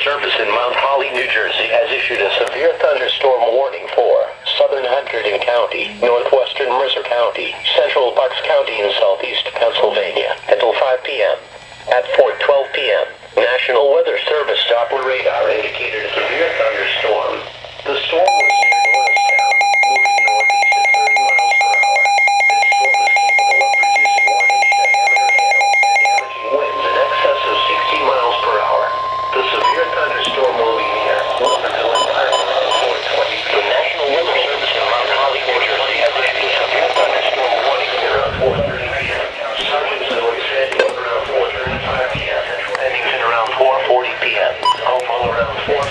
Service in Mount Holly, New Jersey has issued a severe thunderstorm warning for southern Hunterdon County, northwestern Mercer County, central Bucks County, and southeast Pennsylvania until 5 p.m. At 4:12 p.m., National Weather Service Doppler radar indicated a severe thunderstorm. The storm was near Norristown, moving northeast at 30 miles per hour. This storm is capable of producing 1-inch diameter hail and damaging winds in excess of 60 miles per hour. The severe thunderstorm will be near Lumberville and Byron around 4:20 p.m. The National Weather Service in Mount Holly, New Jersey has issued a severe thunderstorm warning around 4:30 p.m. Sargentville is heading around 4:35 p.m. Pennington around 4:40 p.m. Hopewell around 4:55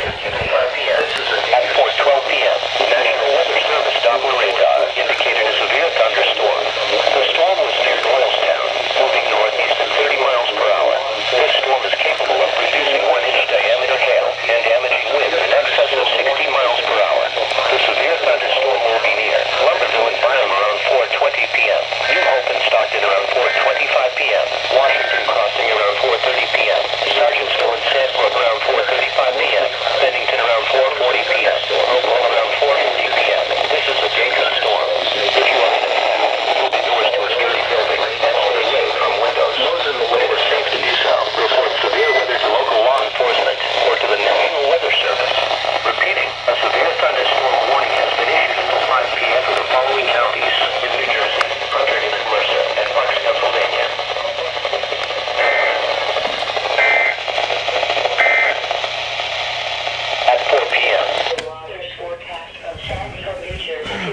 p.m. At 4:12 p.m., National Weather Service Doppler radar indicated a severe thunderstorm. The storm was near Doylestown, moving northeast at 30 miles per hour. This storm is capable of producing 1-inch diameter hail and damaging winds in excess of 60 miles per hour. The severe thunderstorm will be near Lumberville and Byram around 4:20 p.m. New Hope and Stockton around 4:25 p.m. Washington Crossing around 4:30 p.m. Sargentsville and Sandbrook around 4:35 p.m. Bennington around 4:40 p.m. Hopewell around 4:50 p.m. This is a dangerous storm. If you are in a path, move indoors to a security building and stay away from windows. Those in the way are safe to do so. Report severe weather to local law enforcement or to the National Weather Service. Repeating, a severe thunderstorm warning has been issued until 5 p.m. for the following counties in New Jersey, Hunterdon and Mercer, and Bucks, Pennsylvania. At 4 p.m.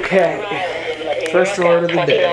Okay, first order of the day.